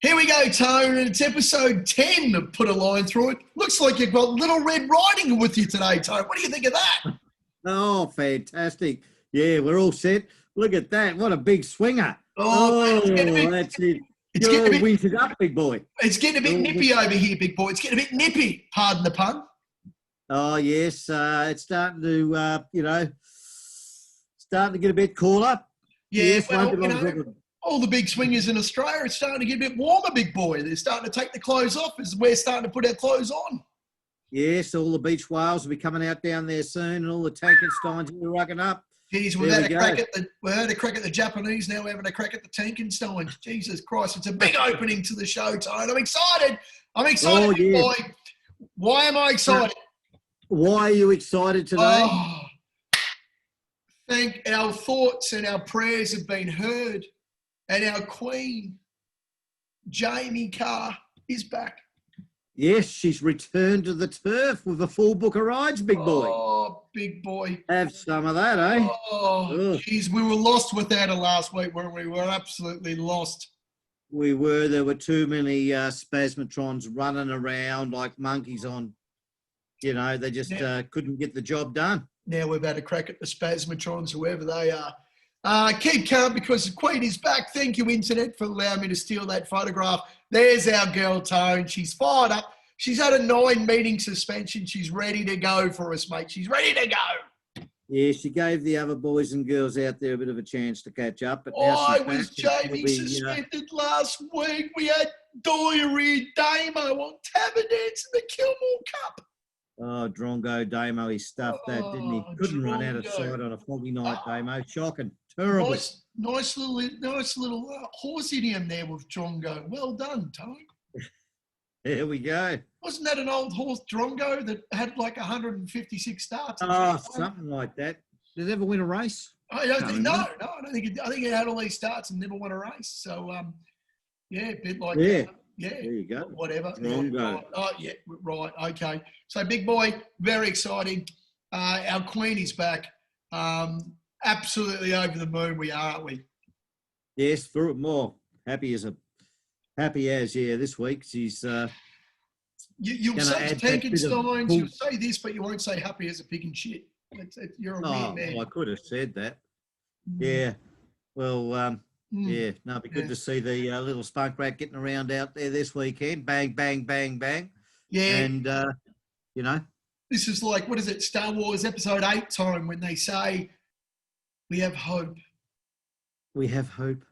Here we go, Tone, and it's episode 10 of Put a Line Through It. Looks like you've got Little Red Riding with you today, Tone. What do you think of that? Oh, fantastic. Yeah, we're all set. Look at that. What a big swinger. Oh, That's it. it's You're getting a all bit, wintered up, big boy. it's getting a bit nippy over here, big boy. It's getting a bit nippy, pardon the pun. Oh, yes. It's starting to, starting to get a bit cooler. Yeah, Yes, well, won't be long till all the big swingers in Australia, it's starting to get a bit warmer, big boy. They're starting to take the clothes off as we're starting to put our clothes on. Yes, all the beach whales will be coming out down there soon, and all the Tankensteins will be rocking up. Geez, we've had a crack at the Japanese, now we're having a crack at the Tankensteins. Jesus Christ, it's a big opening to the show, Tone. I'm excited. Big boy. Why am I excited? Why are you excited today? Oh, thank our thoughts and our prayers have been heard. And our queen, Jamie Carr, is back. Yes, she's returned to the turf with a full book of rides, big boy. Oh, big boy. Have some of that, eh? Oh, geez, we were lost without her last week, weren't we? We were absolutely lost. We were. There were too many spasmatrons running around like monkeys on, they just couldn't get the job done. Now we've had a crack at the spasmatrons, whoever they are. Keep calm because the Queen is back. Thank you, Internet, for allowing me to steal that photograph. There's our girl, Tone. She's fired up. She's had a 9-meeting suspension. She's ready to go for us, mate. She's ready to go. Yeah, she gave the other boys and girls out there a bit of a chance to catch up. But Why was Jamie suspended last week? We had Diarrhea Damo on Tavern Dance in the Kilmore Cup. Oh, Drongo Damo, he stuffed that, didn't he? Couldn't run out of sight on a foggy night, Damo. Shocking. Terrible. Nice little horse idiom there with Drongo. Well done, Tone. There we go. Wasn't that an old horse, Drongo, that had like 156 starts? Oh, something like that. Did it ever win a race? I don't think I think it had all these starts and never won a race. So, a bit like yeah. Yeah, there you go. Whatever. Drongo. Oh, yeah, right. Okay. So, big boy, very exciting. Our queen is back. Absolutely over the moon we are, aren't we? Yes, for more. Happy as, this week. She's... You'll say Tankensteins, you'll say this, but you won't say happy as a pig and shit. You're a weird man. I could have said that. Yeah. Well, yeah. No, it'd be good to see the little spunk rat getting around out there this weekend. Bang, bang, bang, bang. Yeah. And, This is like, what is it, Star Wars Episode 8 time when they say, we have hope. We have hope.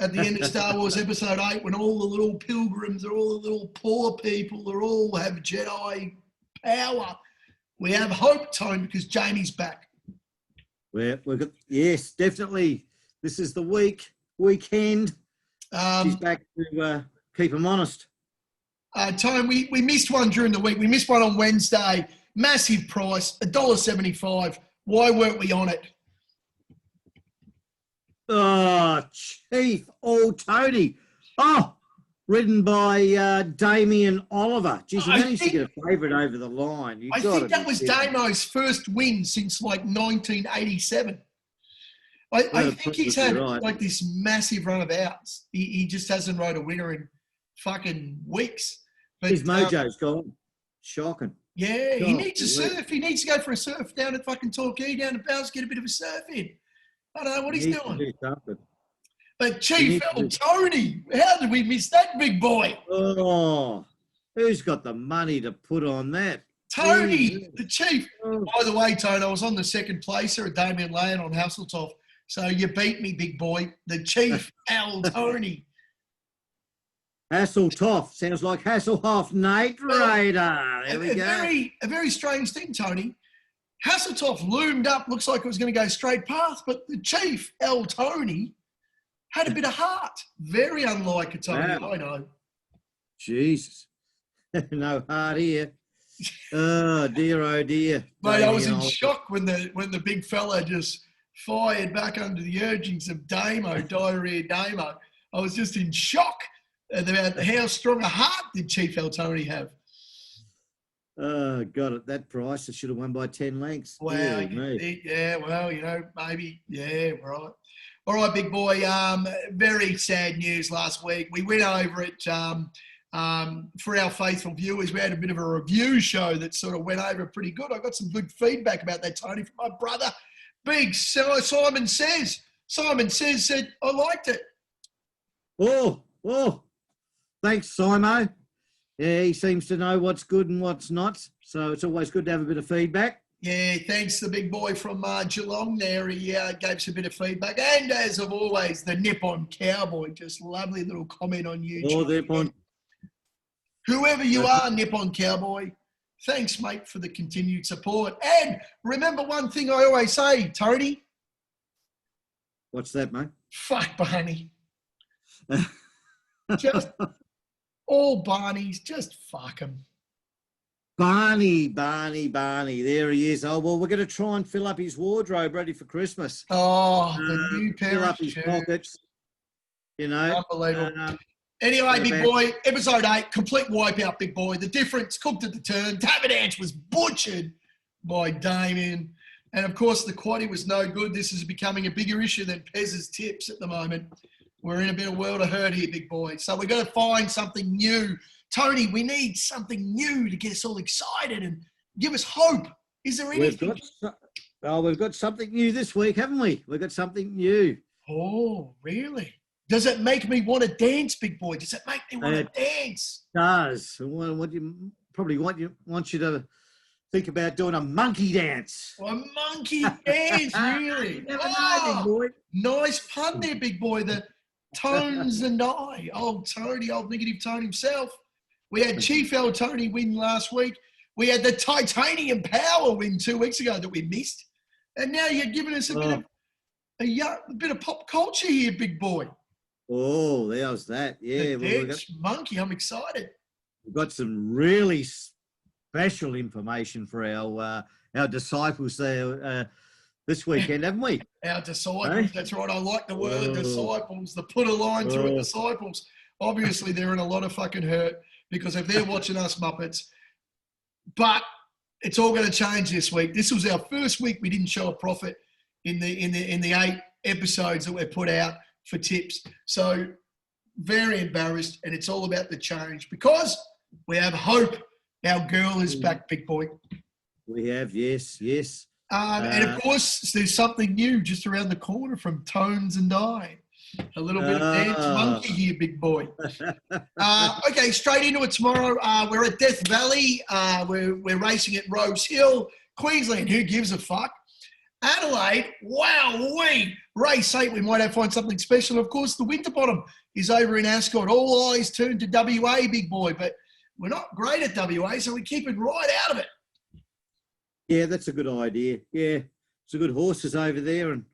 At the end of Star Wars Episode 8, when all the little pilgrims or all the little poor people or all have Jedi power, we have hope, Tone, because Jamie's back. Yes, definitely. This is the weekend. She's back to keep them honest. Tone, we missed one during the week. We missed one on Wednesday. Massive price, $1.75. Why weren't we on it? Oh, Chief Tony. Oh, ridden by Damien Oliver. Geez, he managed to get a favourite over the line. I think that was Damo's first win since like 1987. I think he's had like this massive run of outs. He just hasn't rode a winner in fucking weeks. But, his mojo's gone. Shocking. Yeah, he needs a surf. He needs to go for a surf down at fucking Torquay, down at Bowes, get a bit of a surf in. I don't know what he's doing. But Chief Tony, how did we miss that big boy? Oh, who's got the money to put on that? Tony, the Chief. By the way, Tony, I was on the second placer at Damien Lane on Hasseltoff. So you beat me, big boy. The Chief Tony. Hasseltoff. Sounds like Hasselhoff Raider. There we go. A very strange thing, Tony. Hasseltoff loomed up, looks like it was going to go straight past, but the Chief, Tony, had a bit of heart. Very unlike a Tony, wow. I know. Jesus. No heart here. Oh, dear, oh, dear. Mate, I was in shock when the big fella just fired back under the urgings of Diarrhea Damo. I was just in shock about how strong a heart did Chief Tony have. Oh, got it. That price, I should have won by 10 lengths. Wow. Yeah, well, maybe. Yeah, right. All right, big boy. Very sad news last week. We went over it for our faithful viewers. We had a bit of a review show that sort of went over pretty good. I got some good feedback about that, Tony, from my brother, Big Simon Says. Simon Says said, I liked it. Oh, thanks, Simo. Yeah, he seems to know what's good and what's not. So it's always good to have a bit of feedback. Yeah, thanks to the big boy from Geelong there. He gave us a bit of feedback. And as of always, the Nippon Cowboy, just lovely little comment on YouTube. Oh, Nippon. Whoever you are, Nippon Cowboy, thanks, mate, for the continued support. And remember one thing I always say, Tony. What's that, mate? Fuck Barney. Just all Barneys, just fuck them. Barney. There he is. Oh, well, we're going to try and fill up his wardrobe ready for Christmas. Oh, the new pair fill of up his shoes. pockets. You know. Unbelievable. Anyway, big boy, episode 8, complete wipeout, big boy. The difference, cooked at the turn. Taverdanch was butchered by Damien. And, of course, the quaddie was no good. This is becoming a bigger issue than Pez's tips at the moment. We're in a bit of world of hurt here, big boy. So we're going to find something new. Tony, we need something new to get us all excited and give us hope. Is there anything? We've got something new this week, haven't we? We've got something new. Oh, really? Does it make me want to dance, big boy? Does it make me want to dance? It does. What you probably want you to think about doing a monkey dance. A monkey dance, really? You never know, big boy. Nice pun there, big boy. The Tones and I, old Tony, old negative Tone himself. We had Chief El Tony win last week. We had the Titanium Power win 2 weeks ago that we missed. And now you're giving us a bit of pop culture here, big boy. Oh, there's that. Yeah. Monkey, I'm excited. We've got some really special information for our disciples there this weekend, haven't we? Our disciples, That's right. I like the word disciples, the put a line through it, disciples. Obviously, they're in a lot of fucking hurt because if they're watching us Muppets, but it's all going to change this week. This was our first week we didn't show a profit in the 8 episodes that we put out for tips. So very embarrassed, and it's all about the change because we have hope. Our girl is back, big boy. We have, yes. And of course, there's something new just around the corner from Tones and I. A little bit of dance monkey here, big boy. Okay, straight into it tomorrow. We're at Death Valley. We're racing at Rose Hill, Queensland. Who gives a fuck? Adelaide, wow-wee. Race 8, we might find something special. Of course, the Winterbottom is over in Ascot. All eyes turn to WA, big boy. But we're not great at WA, so we keep it right out of it. Yeah, that's a good idea. Yeah, some good horses over there and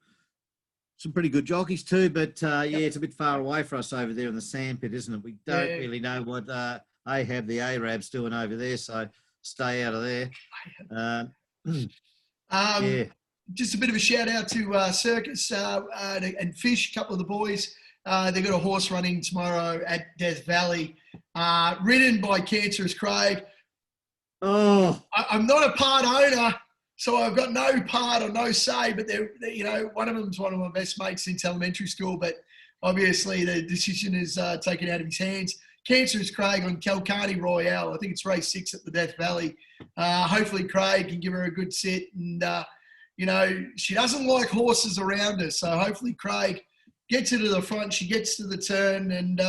some pretty good jockeys too. But, it's a bit far away for us over there in the sandpit, isn't it? We don't really know what Ahab the Arab's doing over there, so stay out of there. Just a bit of a shout out to Circus and Fish, a couple of the boys. They've got a horse running tomorrow at Death Valley, ridden by Cancerous Craig. Oh, I'm not a part owner, so I've got no part or no say, but they're one of them's one of my best mates since elementary school, but obviously the decision is taken out of his hands. Cancerous Craig on Calcani Royale. I think it's race 6 at the Death Valley. Hopefully Craig can give her a good sit, and she doesn't like horses around her, so hopefully Craig gets her to the front, she gets to the turn, and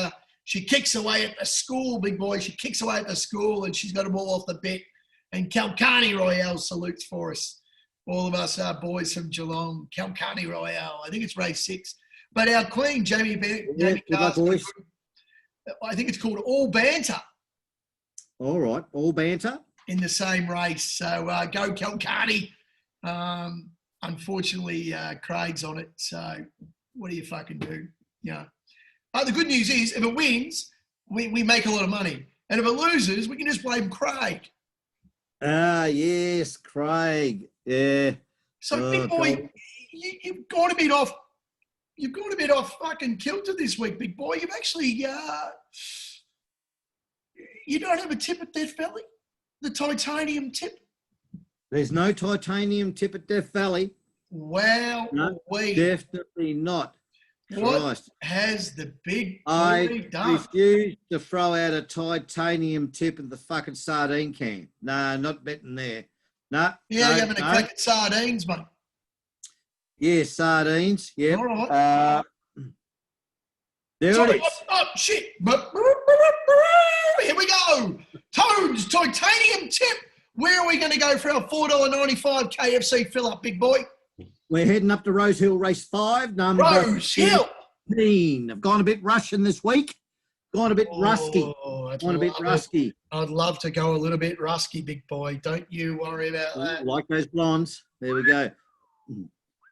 she kicks away at the school, big boy. She kicks away at the school, and she's got them all off the bit. And Calcani Royale salutes for us. All of us boys from Geelong. Calcani Royale. I think it's race 6. But our queen, Jamie Carr, I think it's called All Banter. All right, All Banter. In the same race. So go Calcani. Unfortunately, Craig's on it. So what do you fucking do? Yeah. The good news is, if it wins, we make a lot of money. And if it loses, we can just blame Craig. Yes, Craig. Yeah. So, big boy, you've got a bit off. You've got a bit off fucking kilter this week, big boy. You've actually, you don't have a tip at Death Valley? The titanium tip? There's no titanium tip at Death Valley. Wow. No, definitely not. What Christ. has the big I boy done? refuse to throw out a titanium tip in the fucking sardine can. No, not betting there. No. Yeah, no, you're having a no. crack at sardines, mate. Yeah, sardines. Yep. All right. There Sorry, it is. oh, shit. Here we go. Tones, titanium tip. Where are we going to go for our $4.95 KFC fill-up, big boy? We're heading up to Rose Hill Race 5, number Rose Hill. 15. I've gone a bit Russian this week. Gone a bit rusty. Gone a bit rusty. I'd love to go a little bit rusty, big boy. Don't you worry about that. Like those blondes. There we go.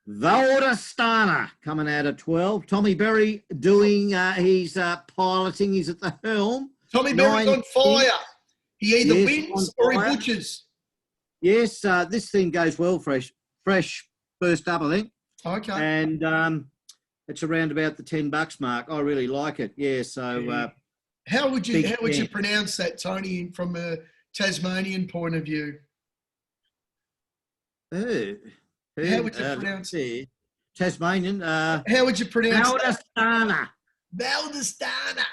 Valdestana coming out of 12. Tommy Berry doing, he's piloting. He's at the helm. Tommy Berry's on fire. He either Yes, wins on or he fire. butchers. Yes, this thing goes well, fresh first up, I think. Okay. And it's around about the $10 mark. I really like it. Yeah, so How would you big fan. pronounce that, Tony, from a Tasmanian point of view? How would you pronounce it? Tasmanian. How would you pronounce that? Valdestana. Valdestana.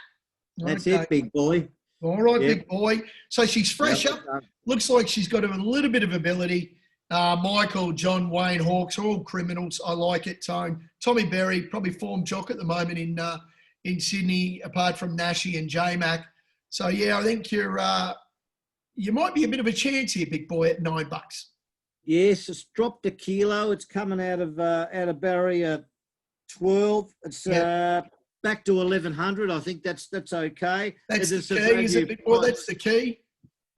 That's Okay. it, big boy. All right, Yep. big boy. So she's fresh up. Looks like she's got a little bit of ability. Michael, John, Wayne, Hawks are all criminals. I like it, Tone. Tommy Berry, probably form jock at the moment in Sydney, apart from Nashi and J-Mac. So, yeah, I think you might be a bit of a chance here, big boy, at $9. Yes, it's dropped a kilo. It's coming out of Barry at 12. It's back to 1100. I think that's okay. That's the It's a key, is it, value big boy? price. That's the key.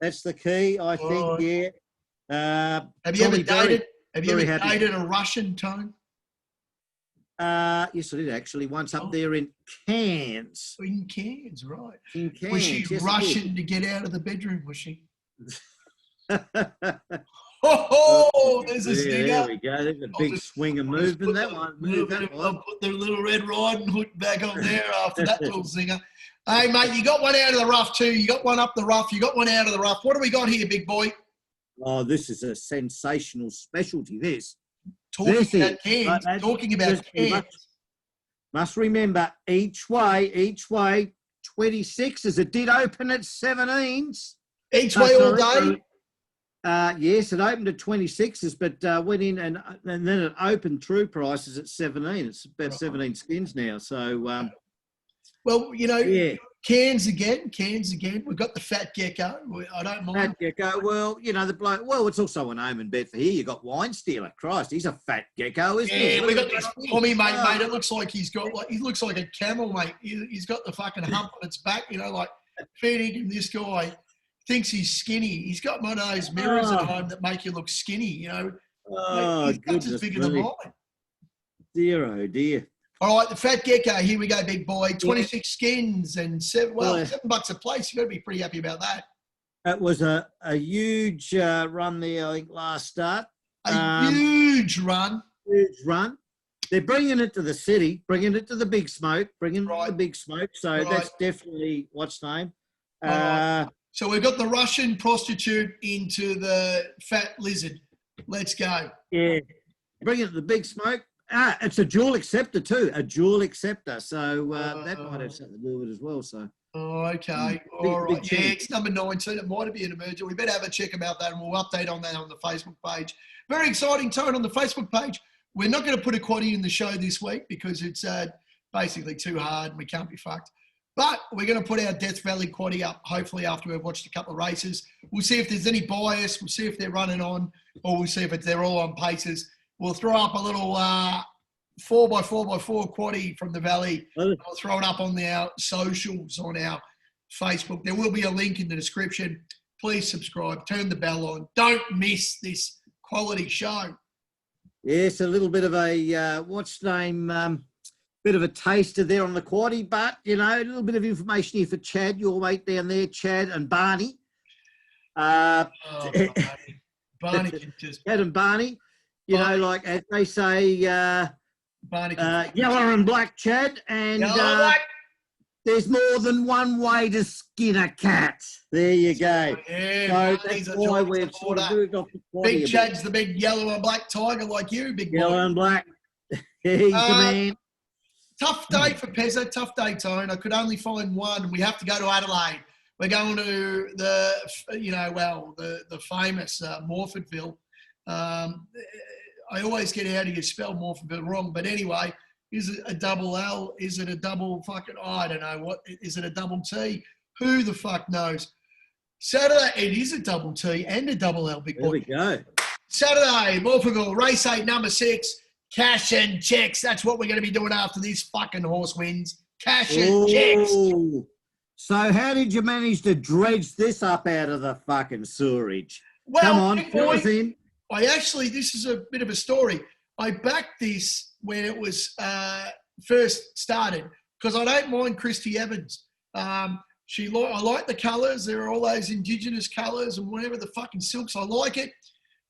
That's the key, I think. Right. Yeah. Have you ever Tommy Berry, dated? Have you very ever happy. dated a Russian, Tone? Yes, I did actually. Once up there in Cairns. In Cairns, right? In Cairns. Was she yes, I did. rushing to get out of the bedroom? Was she? Oh, there's a Yeah, stinger. there we go. There's a I'll big just- swing of I'll just movement. put That the one. little Move bit that of- one. I'll put the little Red Riding Hood back on there after that little zinger. Hey, mate, you got one out of the rough too. You got one up the rough. You got one out of the rough. What do we got here, big boy? Oh, this is a sensational specialty, this. Talking This about is- Cairns. that's Talking about just- Cairns. Must remember, each way, 26s. It did open at 17s. Each way all Sorry, day. yes, it opened at 26s, but went in and then it opened true prices at 17. It's about 17 skins now. So, Well, you know, yeah. Cairns again. We've got the fat gecko. I don't mind. Fat gecko. Well, you know, the bloke, well, it's also an omen bet for here. You got Wine Stealer. Christ, he's a fat gecko, isn't he? Yeah, we got this Tommy, mate. Oh. It looks like he looks like a camel, mate. He's got the fucking hump on its back, you know, like feeding him. This guy thinks he's skinny. He's got one of those mirrors at home that make you look skinny, you know. Oh, His guts is goodness bigger than me. mine. Dear, oh dear. All right, the fat gecko. Here we go, big boy. 26 skins and $7 a place. You've got to be pretty happy about that. It was a huge run there, I think, last start. A huge run. Huge run. They're bringing it to the city, bringing it to the big smoke, bringing it to Right. the big smoke. So Right. that's definitely what's name. Right. So we've got the Russian prostitute into the fat lizard. Let's go. Yeah. Bring it to the big smoke. It's a dual acceptor too, a dual acceptor. So that might have something to do with it as well. So Oh, okay. Big- All right. big Yeah, change. it's number 19. It might be an emergent. We better have a check about that and we'll update on that on the Facebook page. Very exciting, Tone, on the Facebook page. We're not going to put a quaddie in the show this week because it's basically too hard and we can't be fucked. But we're going to put our Death Valley quaddie up, hopefully after we've watched a couple of races. We'll see if there's any bias. We'll see if they're running on or we'll see if they're all on paces. We'll throw up a little 4x4x4 quaddie from the Valley. I'll throw it up on our socials on our Facebook. There will be a link in the description. Please subscribe. Turn the bell on. Don't miss this quality show. yes, a little bit of a what's name, bit of a taster there on the quaddie, but you know, a little bit of information here for Chad, your mate down there, Chad and Barney. Oh, Barney can just Chad and Barney, you know, like as they say, Barney can yellow and black, Chad, and Yellow and black. there's more than one way to skin a cat. There you go. Yeah, So Barney's that's a why giant we've sort of supporter. moved off the quaddie a Big bit. Chad's the big yellow and black tiger like you, big boy. Yellow and black. He's the Uh, man. Tough day for Pezza, tough day, Tone. I could only find one. We have to go to Adelaide. We're going to the famous Morfordville. I always get how do you spell Morfordville wrong, but anyway, is it a double L? Is it a double fucking, I don't know. What is it, a double T? Who the fuck knows? Saturday, it is a double T and a double L, big boy. There we go. Saturday, Morfordville, race 8, number 6, cash and checks. That's what we're going to be doing after this fucking horse wins. Cash and checks. So how did you manage to dredge this up out of the fucking sewerage? Well, come on, big fill boy, us in. this is a bit of a story. I backed this when it was first started because I don't mind Christy Evans. I like the colours. There are all those Indigenous colours and whatever the fucking silks. I like it.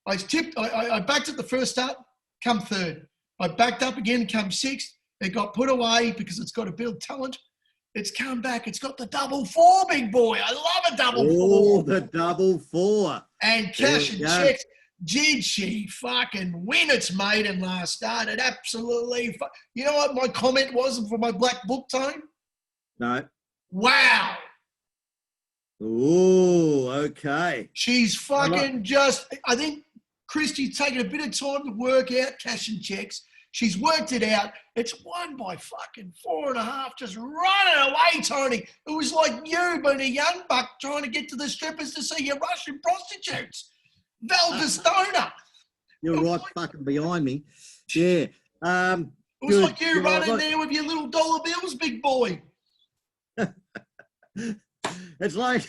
I backed it the first start, come third. I backed up again, come sixth. It got put away because it's got to build talent. It's come back. It's got the double 4, big boy. I love a double 4. Oh, the double 4. And cash and checks. Did she fucking win its maiden last start? It absolutely... You know what my comment was for my black book, Tone? No. Wow. Oh, okay. She's fucking just... I think Christy's taken a bit of time to work out cash and checks. She's worked it out. It's won by fucking 4.5, just running away, Tony. It was like you being a young buck trying to get to the strippers to see your Russian prostitutes. Valdestona. You're right fucking behind me. Yeah. It was like you running there with your little dollar bills, big boy. It's like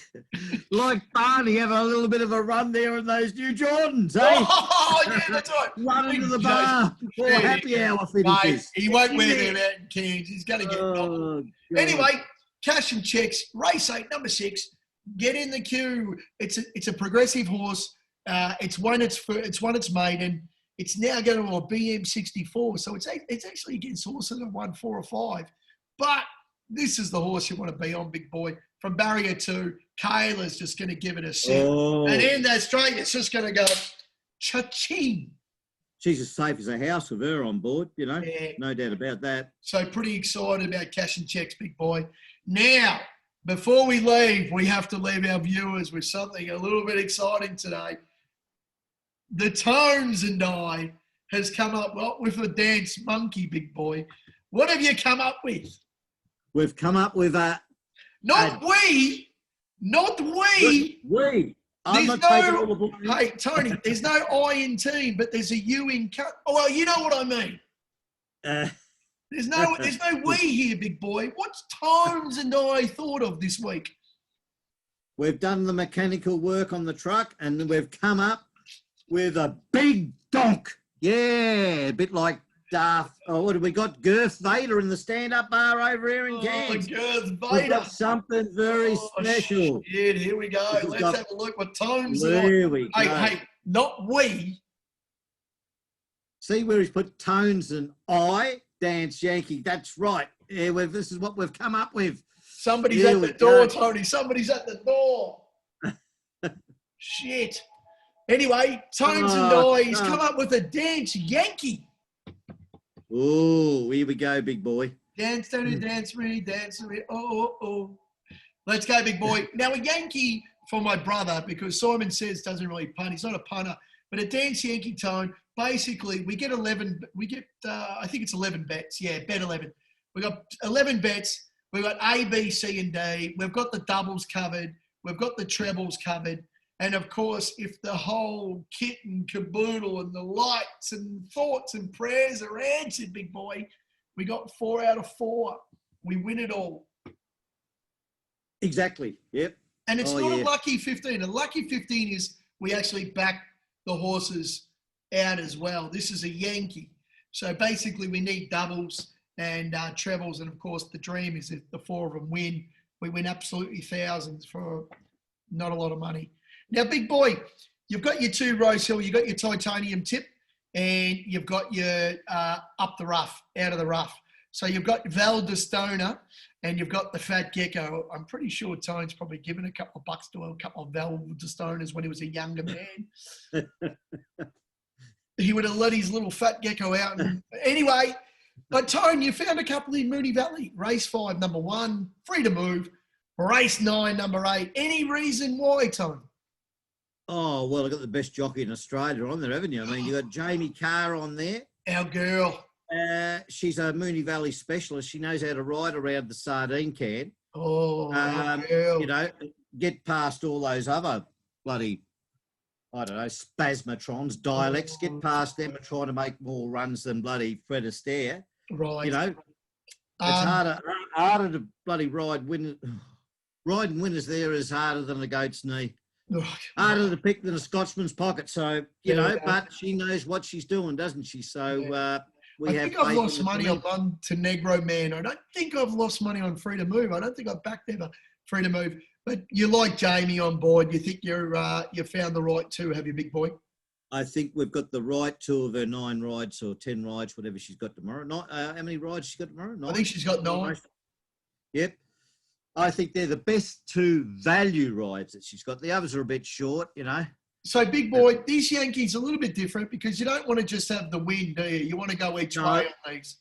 Barney having a little bit of a run there in those new Jordans, eh? Oh, yeah, that's right. Running to the bar before happy hour finishes. Mate, he won't wear them out in Cairns. He's going to get knocked. Anyway, cash and checks, race 8, number 6. Get in the queue. It's a progressive horse. It's won its maiden. It's now going to a BM64, so it's actually against horses that have won 4 or 5. But this is the horse you want to be on, big boy. From barrier 2, Kayla's just going to give it a sit. Oh. And in that straight, it's just going to go cha-ching. She's as safe as a house with her on board, you know. Yeah. No doubt about that. So pretty excited about cash and checks, big boy. Now, before we leave, we have to leave our viewers with something a little bit exciting today. The Tones and I has come up with a dance monkey, big boy. What have you come up with? We've come up with a... Not we. We. I'm not taking all the book. Hey, Tony, there's no I in team, but there's a U in cut. Oh, well, you know what I mean. There's no we here, big boy. What's Tones and I thought of this week? We've done the mechanical work on the truck and we've come up with a big donk. Yeah, a bit like what have we got? Girth Vader in the stand-up bar over here in Cairns. Girth Vader. We've got something very special. Shit, here we go. Let's have a look what Tones and There we go. Hey, not we. See where he's put Tones and I, Dance Yankee. That's right. Yeah, this is what we've come up with. Somebody's at the door, Tony. Somebody's at the door. Shit. Anyway, Tones and I, he's come up with a Dance Yankee. Oh, here we go, big boy. Dance, Tony, dance, me, dance, me. Oh. Let's go, big boy. Now, a Yankee for my brother, because Simon Says doesn't really punt. He's not a punter. But a Dance Yankee, Tone, basically, we get I think it's 11 bets. Yeah, bet 11. We got 11 bets. We've got A, B, C, and D. We've got the doubles covered. We've got the trebles covered. And of course, if the whole kit and caboodle and the lights and thoughts and prayers are answered, big boy, we got 4 out of 4. We win it all. Exactly. Yep. And it's not a lucky 15. A lucky 15 is we actually back the horses out as well. This is a Yankee. So basically we need doubles and trebles. And of course, the dream is if the 4 of them win, we win absolutely thousands for not a lot of money. Now, big boy, you've got your 2 Rose Hill, you've got your titanium tip, and you've got your up the rough, out of the rough. So you've got Valdestona and you've got the Fat Gecko. I'm pretty sure Tone's probably given a couple of bucks to a couple of Valdestonas when he was a younger man. He would have let his little Fat Gecko out. And, anyway, But Tone, you found a couple in Moonee Valley. Race 5, number 1, Free to Move. Race 9, number 8. Any reason why, Tone? Oh, well, I've got the best jockey in Australia on there, haven't you? I mean, you got Jamie Carr on there. Our girl. She's a Moonee Valley specialist. She knows how to ride around the sardine can. Oh, our girl. You know, get past all those other bloody, I don't know, spasmatrons, dialects, get past them and try to make more runs than bloody Fred Astaire. Right. You know, it's harder to bloody riding winners there is harder than a goat's knee. Harder to pick than a Scotsman's pocket. So, you know, but she knows what she's doing, doesn't she? So I think I've lost money on Montenegro Man. I don't think I've lost money on Free to Move. I don't think I've backed ever Free to Move. But you like Jamie on board. You think you found the right two, have you, big boy? I think we've got the right two of her 9 rides or 10 rides, whatever she's got tomorrow. How many rides she's got tomorrow? 9? I think she's got 9. Yep. I think they're the best 2 value rides that she's got. The others are a bit short, you know. So, big boy, these Yankees are a little bit different because you don't want to just have the win, do you? You want to go each way on these.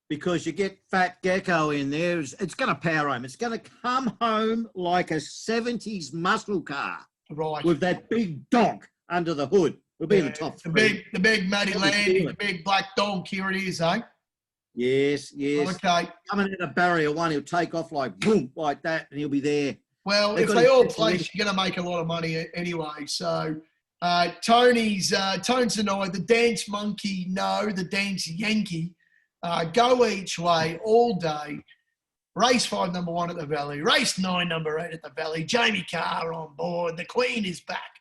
Because you get Fat Gecko in there. It's going to power home. It's going to come home like a 70s muscle car. Right. With that big dog under the hood. We'll be in the top 3. The big Matty Landy, the big black dog. Here it is, eh? Yes. Okay. Coming out of barrier 1, he'll take off like boom, like that, and he'll be there. Well, if they all place, you're going to make a lot of money anyway. So, Tone's denied. The Dance Monkey, no. The Dance Yankee, go each way all day. Race 5, number 1 at the Valley. Race 9, number 8 at the Valley. Jamie Carr on board. The Queen is back.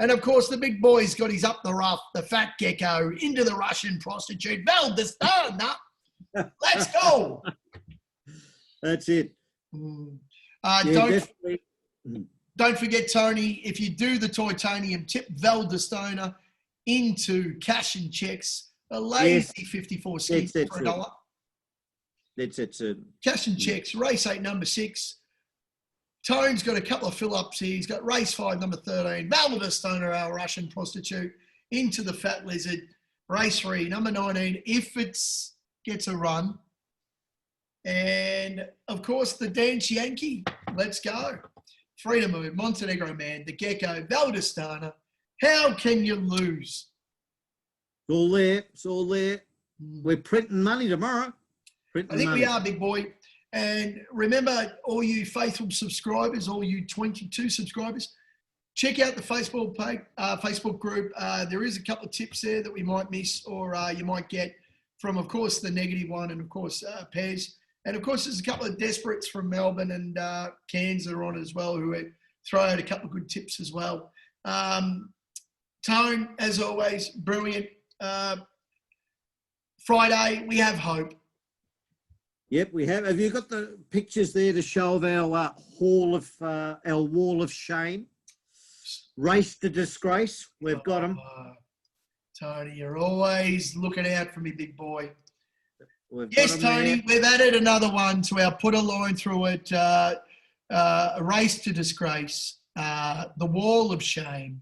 And, of course, the big boy's got his up the rough, the Fat Gecko, into the Russian prostitute. Valdestana. Let's go. That's it. Don't forget, Tony, if you do the titanium, tip Valdestona into cash and checks. A lazy 54 skins for $1. That's it, sir. Cash and checks. Race 8, number 6. Tone's got a couple of fill-ups here. He's got race 5, number 13. Valdestona, our Russian prostitute, into the Fat Lizard. Race 3, number 19. If it's gets a run. And, of course, the Dance Yankee. Let's go. Free to Move, Montenegro Man, the Gecko, Valdestana. How can you lose? It's all there. It's all there. We're printing money tomorrow. I think we are, big boy. And remember, all you faithful subscribers, all you 22 subscribers, check out the Facebook page, Facebook group. There is a couple of tips there that we might miss or you might get from, of course, the negative one and, of course, Pez. And, of course, there's a couple of desperates from Melbourne and Cairns that are on as well who throw out a couple of good tips as well. Tone, as always, brilliant. Friday, we have hope. Yep, we have. Have you got the pictures there to show of our our wall of shame? Race to disgrace. We've got them. Tony, you're always looking out for me, big boy. Yes, Tony, we've added another one to our put a line through it. A race to disgrace. The wall of shame.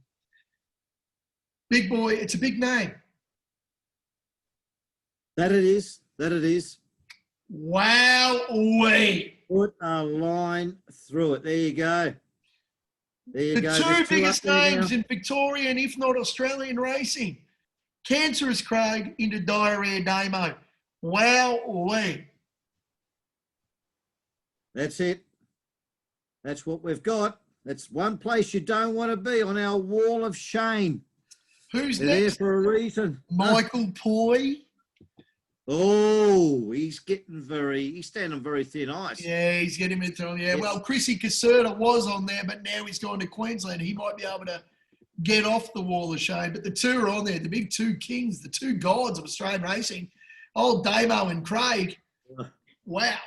Big boy, it's a big name. That it is. That it is. Wow-wee. Put a line through it. There you go. There you go. The 2 biggest names in Victorian, if not Australian racing. Cancerous Craig into Diarrhea Damo. Wow-wee. That's it. That's what we've got. That's one place you don't want to be, on our wall of shame. Who's They're next? there for a reason. Michael Poi. Oh, he's standing on very thin ice. Yeah, he's getting into it. Yeah, well, Chrissy Caserta was on there, but now he's gone to Queensland. He might be able to get off the wall of shame. But the 2 are on there, the big 2 kings, the 2 gods of Australian racing. Old Damo and Craig. Wow.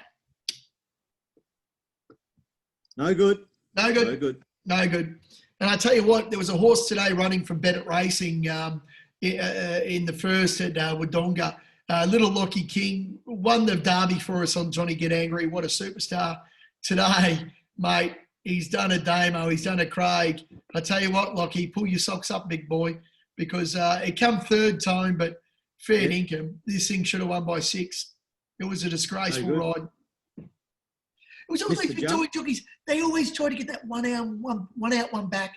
No good. No good. No good. No good. And I tell you what, there was a horse today running from Bennett Racing in the first at Wodonga. Little Lockie King won the derby for us on Johnny Get Angry. What a superstar. Today, mate, he's done a Damo. He's done a Craig. I tell you what, Lockie, pull your socks up, big boy, because it come third time, but fair Yep. income. This thing should have won by 6. It was a disgraceful good. ride. It was all Missed these the Victoria jump. jockeys. They always try to get that one out, one back,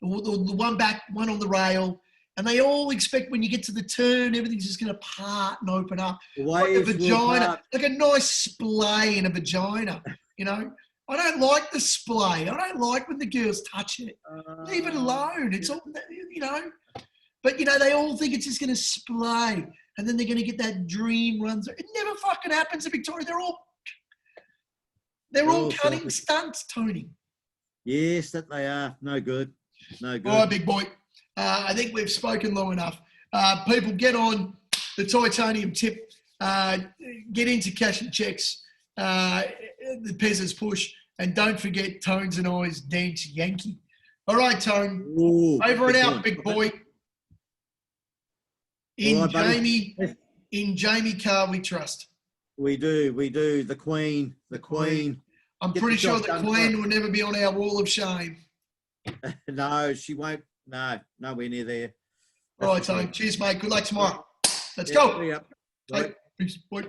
or the one back, one on the rail. And they all expect when you get to the turn, everything's just going to part and open up. The Like a waves will vagina, part. like a nice splay in a vagina, you know. I don't like the splay. I don't like when the girls touch it. Leave it alone. It's all, you know. But, you know, they all think it's just going to splay. And then they're going to get that dream run. It never fucking happens in Victoria. They're all all cunning selfish. stunts, Tony. Yes, that they are. No good. No good. All right, big boy. I think we've spoken long enough. People, get on the titanium tip. Get into cash and checks. The Peasants Push. And don't forget Tones and I's Dance Yankee. All right, Tone. Ooh, Over and big out, one. big boy. All right, buddy. In Jamie Carr we trust. We do. The Queen. I'm Get pretty the sure job the done Queen for- will never be on our wall of shame. No, she won't. No, nowhere near there. All right, That's for Tone. sure. Cheers, mate. Good luck tomorrow. Let's Yeah, go. see ya. Hey, peace, boy.